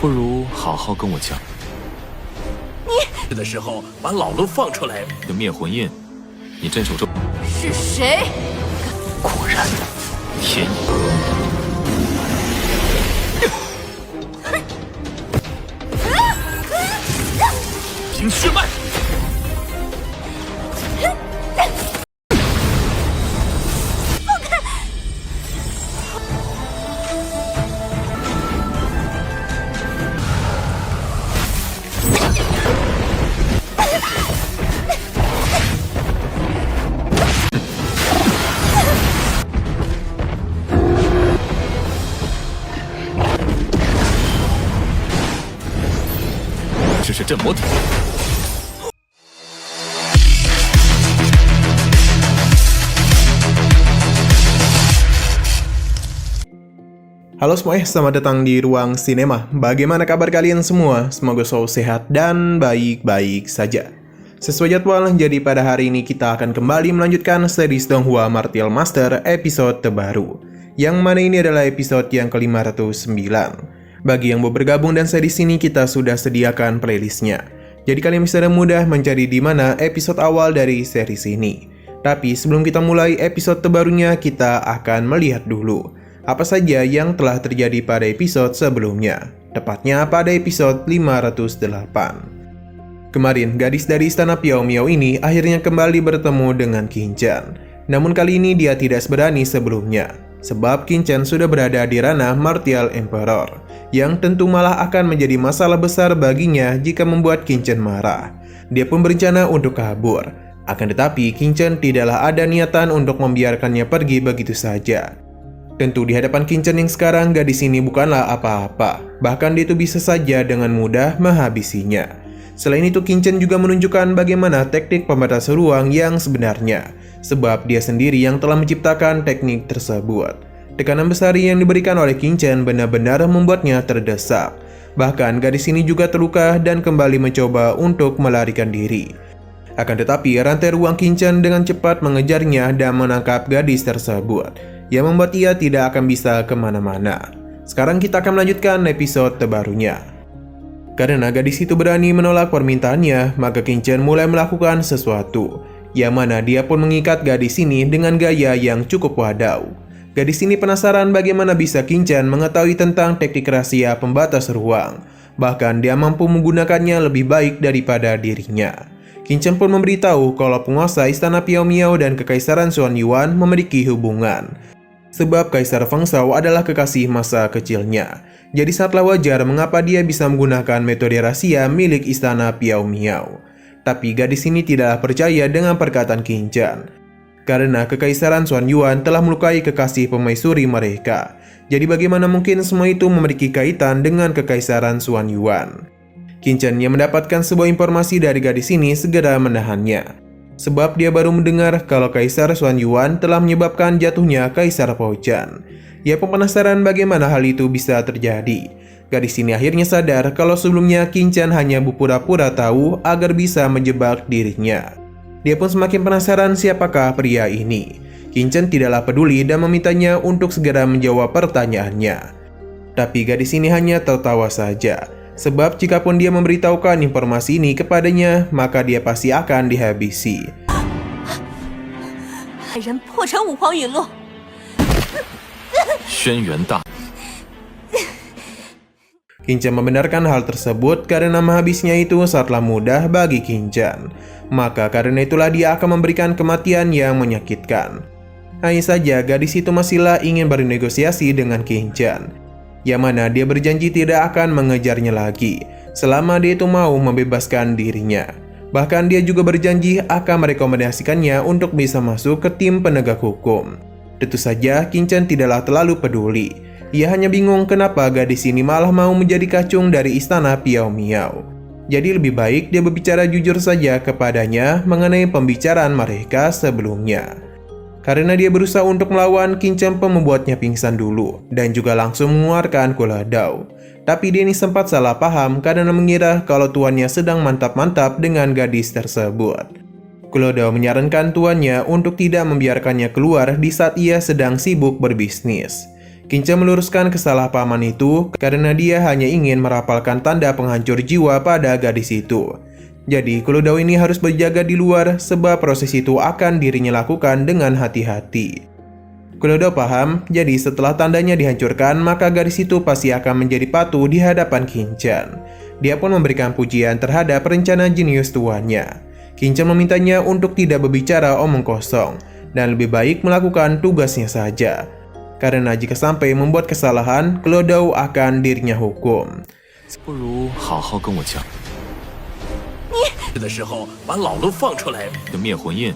不如好好跟我讲。的时候把老陆放出来。这灭魂印，你镇守住。是谁？果然，天意。凭血脉。这是镇魔体。Halo semuanya, selamat datang di Ruang Sinema. Bagaimana kabar kalian semua? Semoga selalu sehat dan baik-baik saja. Sesuai jadwal, jadi pada hari ini kita akan kembali melanjutkan series Donghua Martial Master episode terbaru, yang mana ini adalah episode yang ke-509. Bagi yang mau bergabung dan series ini, kita sudah sediakan playlistnya. Jadi kalian bisa dengan mudah mencari di mana episode awal dari series ini. Tapi sebelum kita mulai episode terbarunya, kita akan melihat dulu apa saja yang telah terjadi pada episode sebelumnya. Tepatnya pada episode 508. Kemarin, gadis dari istana Piao Miao ini akhirnya kembali bertemu dengan Qin Chen. Namun kali ini dia tidak seberani sebelumnya, sebab Qin Chen sudah berada di ranah Martial Emperor, yang tentu malah akan menjadi masalah besar baginya jika membuat Qin Chen marah. Dia pun berencana untuk kabur. Akan tetapi Qin Chen tidaklah ada niatan untuk membiarkannya pergi begitu saja. Tentu di hadapan Qin Chen yang sekarang, gadis ini bukanlah apa-apa. Bahkan dia itu bisa saja dengan mudah menghabisinya. Selain itu, Qin Chen juga menunjukkan bagaimana teknik pembatas ruang yang sebenarnya, sebab dia sendiri yang telah menciptakan teknik tersebut. Tekanan besar yang diberikan oleh Qin Chen benar-benar membuatnya terdesak. Bahkan gadis ini juga terluka dan kembali mencoba untuk melarikan diri. Akan tetapi rantai ruang Qin Chen dengan cepat mengejarnya dan menangkap gadis tersebut, yang membuat ia tidak akan bisa kemana-mana. Sekarang kita akan melanjutkan episode terbarunya. Karena gadis itu berani menolak permintaannya, maka Qin Chen mulai melakukan sesuatu, yang mana dia pun mengikat gadis ini dengan gaya yang cukup wadau. Gadis ini penasaran bagaimana bisa Qin Chen mengetahui tentang teknik rahasia pembatas ruang. Bahkan dia mampu menggunakannya lebih baik daripada dirinya. Qin Chen pun memberitahu kalau penguasa istana Piao Miao dan kekaisaran Xuan Yuan memiliki hubungan, sebab Kaisar Feng Shao adalah kekasih masa kecilnya. Jadi sangatlah wajar mengapa dia bisa menggunakan metode rahasia milik istana Piao Miao. Tapi gadis ini tidaklah percaya dengan perkataan Qin Chen, karena kekaisaran Xuan Yuan telah melukai kekasih permaisuri mereka. Jadi bagaimana mungkin semua itu memiliki kaitan dengan kekaisaran Xuan Yuan? Qin Chen yang mendapatkan sebuah informasi dari gadis ini segera menahannya, sebab dia baru mendengar kalau Kaisar Xuan Yuan telah menyebabkan jatuhnya Kaisar Fao Chen. Ia pun penasaran bagaimana hal itu bisa terjadi. Gadis ini akhirnya sadar kalau sebelumnya Qin Chen hanya berpura-pura tahu agar bisa menjebak dirinya. Dia pun semakin penasaran siapakah pria ini. Qin Chen tidaklah peduli dan memintanya untuk segera menjawab pertanyaannya. Tapi gadis ini hanya tertawa saja, sebab jikapun dia memberitahukan informasi ini kepadanya, maka dia pasti akan dihabisi. Qin Chen membenarkan hal tersebut karena menghabisnya itu sangatlah mudah bagi Qin Chen. Maka karena itulah dia akan memberikan kematian yang menyakitkan. Hanya saja gadis itu masihlah ingin bernegosiasi dengan Qin Chen, yang mana dia berjanji tidak akan mengejarnya lagi selama dia itu mau membebaskan dirinya. Bahkan dia juga berjanji akan merekomendasikannya untuk bisa masuk ke tim penegak hukum. Tentu saja Qin Chen tidaklah terlalu peduli. Ia hanya bingung kenapa gadis ini malah mau menjadi kacung dari istana Piao Miao. Jadi lebih baik dia berbicara jujur saja kepadanya mengenai pembicaraan mereka sebelumnya. Karena dia berusaha untuk melawan, Qin Chen pun membuatnya pingsan dulu dan juga langsung mengeluarkan Kuladao. Tapi dia ini sempat salah paham karena mengira kalau tuannya sedang mantap-mantap dengan gadis tersebut. Kuladao menyarankan tuannya untuk tidak membiarkannya keluar di saat ia sedang sibuk berbisnis. Qin meluruskan kesalahpahaman itu karena dia hanya ingin merapalkan tanda penghancur jiwa pada gadis itu. Jadi Kulo Dao ini harus berjaga di luar sebab proses itu akan dirinya lakukan dengan hati-hati. Kulo Dao paham, jadi setelah tandanya dihancurkan maka gadis itu pasti akan menjadi patuh di hadapan Qin. Dia pun memberikan pujian terhadap rencana jenius tuannya. Qin memintanya untuk tidak berbicara omong kosong dan lebih baik melakukan tugasnya saja. Karena jika sampai membuat kesalahan, Kulo Dao akan dirinya hukum. 不如好好跟我讲。的时候把老路放出来。的灭魂印，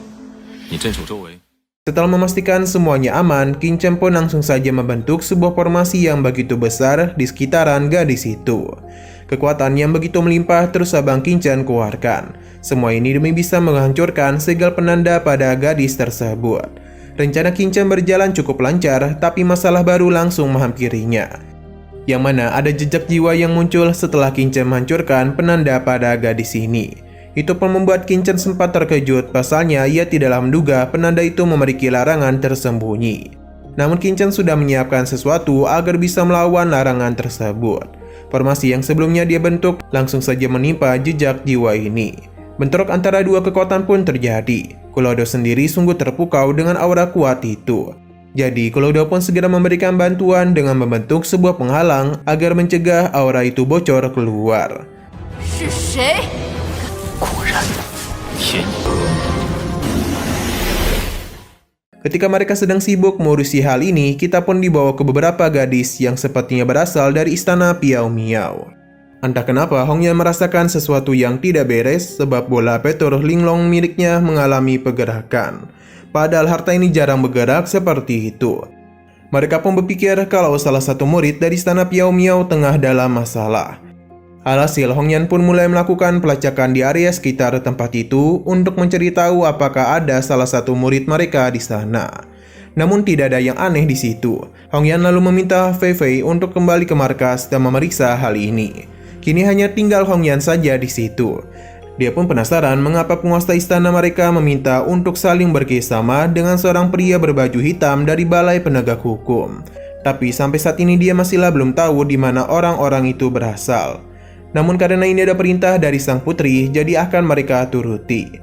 你镇守周围。 Setelah memastikan semuanya aman, Qin pun langsung saja membentuk sebuah formasi yang begitu besar di sekitaran gadis itu. Kekuatan yang begitu melimpah terus Abang Qin keluarkan. Semua ini demi bisa menghancurkan segel penanda pada gadis tersebut. Rencana Qin berjalan cukup lancar, tapi masalah baru langsung menghampirinya. Yang mana ada jejak jiwa yang muncul setelah Qin menghancurkan penanda pada gadis ini. Itu pun membuat Qin sempat terkejut, pasalnya ia tidaklah menduga penanda itu memiliki larangan tersembunyi. Namun Qin sudah menyiapkan sesuatu agar bisa melawan larangan tersebut. Formasi yang sebelumnya dia bentuk langsung saja menimpa jejak jiwa ini. Bentrok antara dua kekuatan pun terjadi. Kulo Dao sendiri sungguh terpukau dengan aura kuat itu. Jadi Kulo Dao pun segera memberikan bantuan dengan membentuk sebuah penghalang agar mencegah aura itu bocor keluar. 是谁？ 果然，天意。 Ketika mereka sedang sibuk mengurusi hal ini, kita pun dibawa ke beberapa gadis yang sepertinya berasal dari istana Piao Miao. Entah kenapa Hongyan merasakan sesuatu yang tidak beres sebab bola petor linglong miliknya mengalami pergerakan. Padahal harta ini jarang bergerak seperti itu. Mereka pun berpikir kalau salah satu murid dari istana Piao Miao tengah dalam masalah. Alhasil Hongyan pun mulai melakukan pelacakan di area sekitar tempat itu untuk mencari tahu apakah ada salah satu murid mereka di sana. Namun tidak ada yang aneh di situ. Hongyan lalu meminta Fei Fei untuk kembali ke markas dan memeriksa hal ini. Kini hanya tinggal Hongyan saja di situ. Dia pun penasaran mengapa penguasa istana mereka meminta untuk saling bekerjasama dengan seorang pria berbaju hitam dari Balai Penegak Hukum. Tapi sampai saat ini dia masihlah belum tahu di mana orang-orang itu berasal. Namun karena ini ada perintah dari sang putri, jadi akan mereka turuti.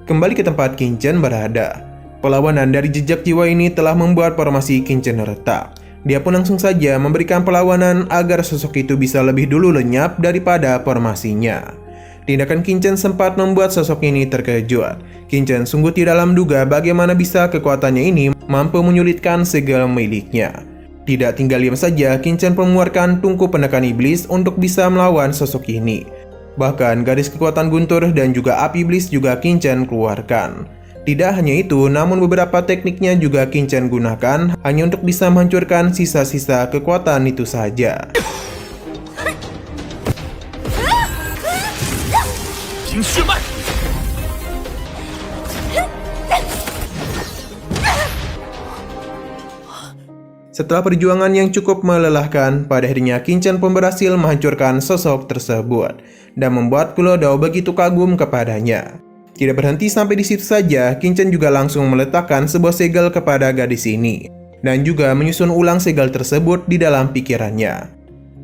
Kembali ke tempat Qin berada. Perlawanan dari jejak jiwa ini telah membuat formasi Qin retak. Dia pun langsung saja memberikan perlawanan agar sosok itu bisa lebih dulu lenyap daripada formasinya. Tindakan Qin sempat membuat sosok ini terkejut. Qin sungguh tidak menduga bagaimana bisa kekuatannya ini mampu menyulitkan segala miliknya. Tidak tinggal diam saja, Qin pun mengeluarkan tungku penekan iblis untuk bisa melawan sosok ini. Bahkan garis kekuatan guntur dan juga api iblis juga Qin keluarkan. Tidak hanya itu, namun beberapa tekniknya juga Qin gunakan hanya untuk bisa menghancurkan sisa-sisa kekuatan itu saja. 凭血脉。 Setelah perjuangan yang cukup melelahkan, pada akhirnya Qin pun berhasil menghancurkan sosok tersebut dan membuat Kulo Dao begitu kagum kepadanya. Tidak berhenti sampai di situ saja, Qin juga langsung meletakkan sebuah segel kepada gadis ini dan juga menyusun ulang segel tersebut di dalam pikirannya.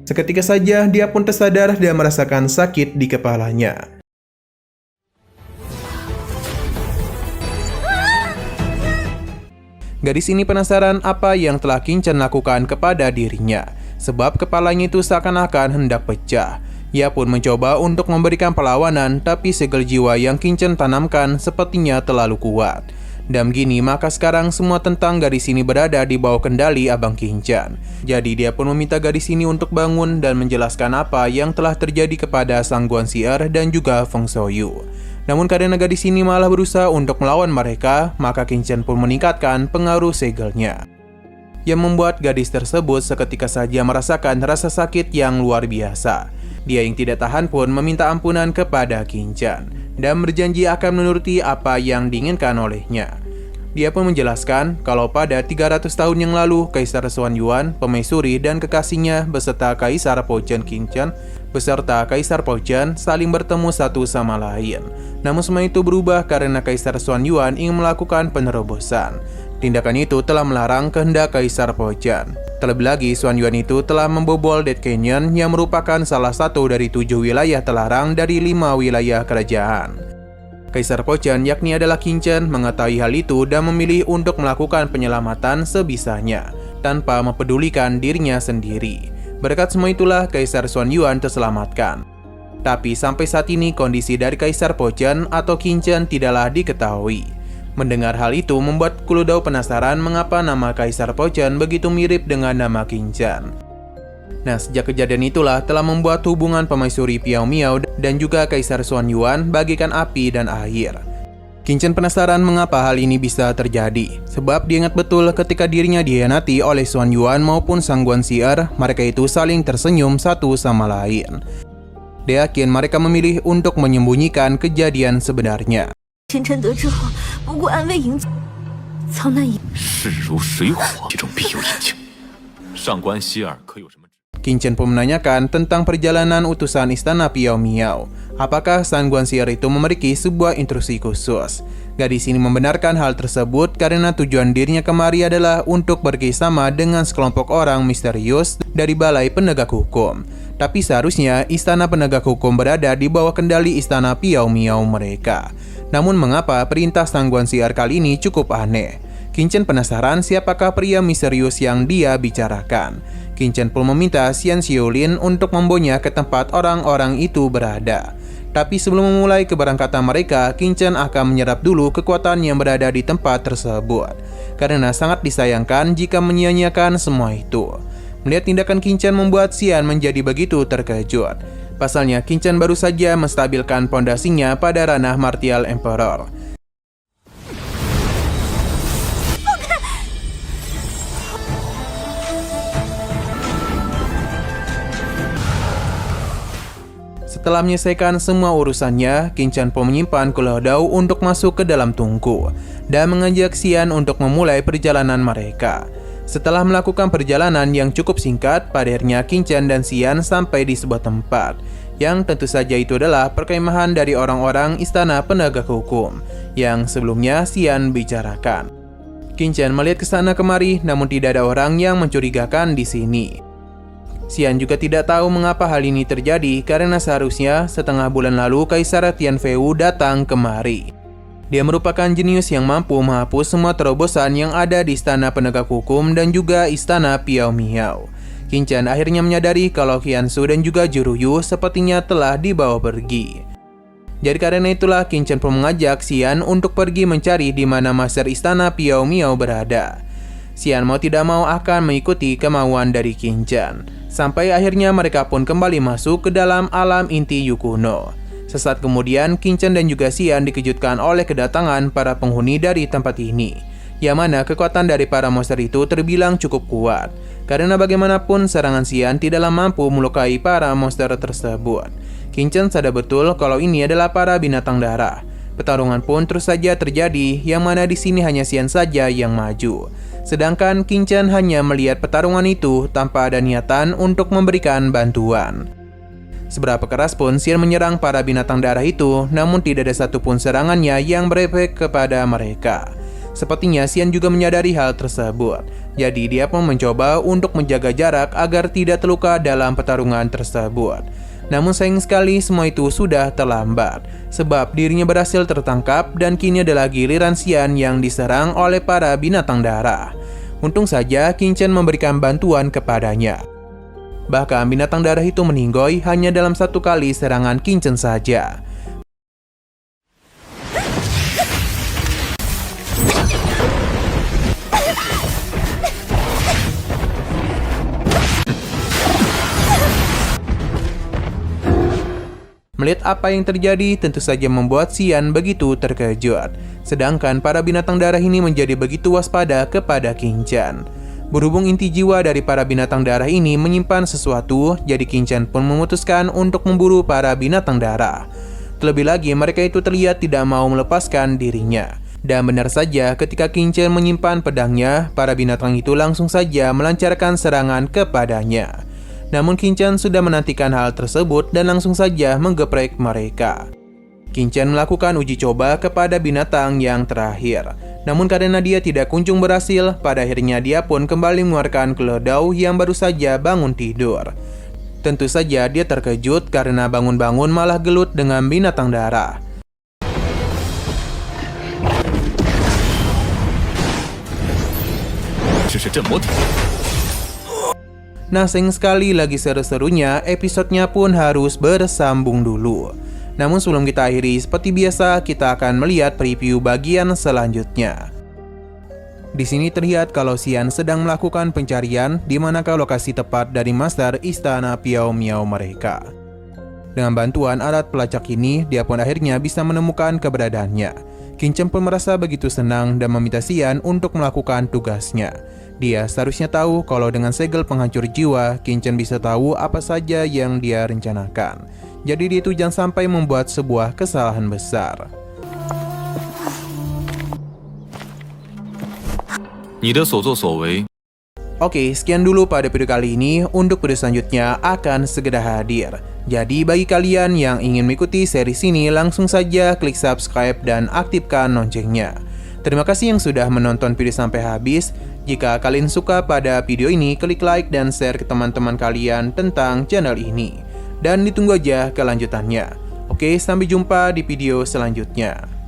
Seketika saja dia pun tersadar dan merasakan sakit di kepalanya. Gadis ini penasaran apa yang telah Qin lakukan kepada dirinya, sebab kepalanya itu seakan-akan hendak pecah. Ia pun mencoba untuk memberikan perlawanan, tapi segel jiwa yang Qin tanamkan sepertinya terlalu kuat. Dan begini, maka sekarang semua tentang gadis ini berada di bawah kendali Abang Qin. Jadi dia pun meminta gadis ini untuk bangun dan menjelaskan apa yang telah terjadi kepada Sang Guanxier dan juga Feng Shouyu. Namun karena gadis ini malah berusaha untuk melawan mereka, maka Qin pun meningkatkan pengaruh segelnya, yang membuat gadis tersebut seketika saja merasakan rasa sakit yang luar biasa. Dia yang tidak tahan pun meminta ampunan kepada Qin dan berjanji akan menuruti apa yang diinginkan olehnya. Dia pun menjelaskan kalau pada 300 tahun yang lalu, Kaisar Xuan Yuan, Permaisuri, dan kekasihnya beserta Kaisar Po Chen Qin beserta Kaisar Po Chen saling bertemu satu sama lain. Namun semua itu berubah karena Kaisar Xuan Yuan ingin melakukan penerobosan. Tindakan itu telah melarang kehendak Kaisar Pocan. Terlebih lagi, Xuan Yuan itu telah membobol Dead Canyon yang merupakan salah satu dari 7 wilayah terlarang dari 5 wilayah kerajaan. Kaisar Pocan, yakni adalah Qin Chen, mengetahui hal itu dan memilih untuk melakukan penyelamatan sebisanya, tanpa mempedulikan dirinya sendiri. Berkat semua itulah Kaisar Xuan Yuan terselamatkan. Tapi sampai saat ini kondisi dari Kaisar Pocan atau Qin Chen tidaklah diketahui. Mendengar hal itu membuat Kuludao penasaran mengapa nama Kaisar Pocan begitu mirip dengan nama Qin Chen. Nah, sejak kejadian itulah telah membuat hubungan Permaisuri Piao Miao dan juga Kaisar Xuan Yuan bagaikan api dan air. Qin Chen penasaran mengapa hal ini bisa terjadi, sebab dia ingat betul ketika dirinya dihianati oleh Xuan Yuan maupun Sang Guanxier, mereka itu saling tersenyum satu sama lain. Dia yakin mereka memilih untuk menyembunyikan kejadian sebenarnya. 沉沉得之后，不顾安危营救，曹南营。势如水火，其中必有隐情。上官希尔可有什么？ Qin Chen pun menanyakan tentang perjalanan utusan istana Piao Miao. Apakah Sang Guanxier itu memiliki sebuah instruksi khusus? Gadis ini membenarkan hal tersebut karena tujuan dirinya kemari adalah untuk bekerjasama dengan sekelompok orang misterius dari Balai Penegak Hukum. Tapi seharusnya istana penegak hukum berada di bawah kendali istana Piao Miao mereka. Namun mengapa perintah Sang Guanxier kali ini cukup aneh? Qin Chen penasaran siapakah pria misterius yang dia bicarakan. Qin Chen pun meminta Xian Xiaolin untuk membawanya ke tempat orang-orang itu berada. Tapi sebelum memulai keberangkatan mereka, Qin Chen akan menyerap dulu kekuatan yang berada di tempat tersebut. Karena sangat disayangkan jika menyia-nyiakan semua itu. Melihat tindakan Qin Chen membuat Xian menjadi begitu terkejut. Pasalnya, Qin Chen baru saja menstabilkan pondasinya pada ranah Martial Emperor. Setelah menyelesaikan semua urusannya, Qin Chen pun menyimpan Kuludao untuk masuk ke dalam tungku dan mengajak Xian untuk memulai perjalanan mereka. Setelah melakukan perjalanan yang cukup singkat, pada akhirnya Qin Chen dan Xian sampai di sebuah tempat yang tentu saja itu adalah perkemahan dari orang-orang istana penegak hukum yang sebelumnya Xian bicarakan. Qin Chen melihat ke sana kemari, namun tidak ada orang yang mencurigakan di sini. Xian juga tidak tahu mengapa hal ini terjadi karena seharusnya setengah bulan lalu Kaisar Tianfeu datang kemari. Dia merupakan jenius yang mampu menghapus semua terobosan yang ada di istana penegak hukum dan juga istana Piao Miao. Qin Chen akhirnya menyadari kalau Qiansu dan juga Juruyu sepertinya telah dibawa pergi. Jadi karena itulah Qin Chen pun mengajak Xian untuk pergi mencari di mana master istana Piao Miao berada. Xian mau tidak mau akan mengikuti kemauan dari Qin Chen. Sampai akhirnya mereka pun kembali masuk ke dalam alam inti Yu kuno. Sesaat kemudian, Qin Chen dan juga Xian dikejutkan oleh kedatangan para penghuni dari tempat ini, yang mana kekuatan dari para monster itu terbilang cukup kuat. Karena bagaimanapun serangan Xian tidaklah mampu melukai para monster tersebut. Qin Chen sadar betul kalau ini adalah para binatang darah. Pertarungan pun terus saja terjadi, yang mana di sini hanya Xian saja yang maju. Sedangkan Qin Chen hanya melihat pertarungan itu tanpa ada niatan untuk memberikan bantuan. Seberapa keras pun Xian menyerang para binatang darah itu, namun tidak ada satupun serangannya yang berefek kepada mereka. Sepertinya Xian juga menyadari hal tersebut. Jadi dia pun mencoba untuk menjaga jarak agar tidak terluka dalam pertarungan tersebut. Namun sayang sekali semua itu sudah terlambat, sebab dirinya berhasil tertangkap dan kini adalah giliran Xian yang diserang oleh para binatang darah. Untung saja Qin Chen memberikan bantuan kepadanya. Bahkan binatang darah itu meninggoy hanya dalam satu kali serangan Qin Chen saja. Melihat apa yang terjadi tentu saja membuat Xian begitu terkejut. Sedangkan para binatang darah ini menjadi begitu waspada kepada Qin Chen. Berhubung inti jiwa dari para binatang darah ini menyimpan sesuatu, jadi Qin Chen pun memutuskan untuk memburu para binatang darah. Terlebih lagi mereka itu terlihat tidak mau melepaskan dirinya. Dan benar saja ketika Qin Chen menyimpan pedangnya, para binatang itu langsung saja melancarkan serangan kepadanya. Namun Qin Chen sudah menantikan hal tersebut dan langsung saja menggeprek mereka. Qin Chen melakukan uji coba kepada binatang yang terakhir. Namun karena dia tidak kunjung berhasil, pada akhirnya dia pun kembali mengeluarkan keledai yang baru saja bangun tidur. Tentu saja dia terkejut karena bangun-bangun malah gelut dengan binatang darah. Nah, sayang sekali lagi seru-serunya, episodenya pun harus bersambung dulu. Namun sebelum kita akhiri, seperti biasa kita akan melihat preview bagian selanjutnya. Di sini terlihat kalau Xian sedang melakukan pencarian di manakah lokasi tepat dari master istana Piao Miao mereka. Dengan bantuan alat pelacak ini, dia pun akhirnya bisa menemukan keberadaannya. Qin Chen pun merasa begitu senang dan meminta Xian untuk melakukan tugasnya. Dia seharusnya tahu kalau dengan segel penghancur jiwa, Qin Chen bisa tahu apa saja yang dia rencanakan. Jadi dia itu jangan sampai membuat sebuah kesalahan besar. Oke, sekian dulu pada video kali ini. Untuk video selanjutnya akan segera hadir. Jadi bagi kalian yang ingin mengikuti series ini, langsung saja klik subscribe dan aktifkan loncengnya. Terima kasih yang sudah menonton video sampai habis. Jika kalian suka pada video ini, klik like dan share ke teman-teman kalian tentang channel ini. Dan ditunggu aja kelanjutannya. Oke, sampai jumpa di video selanjutnya.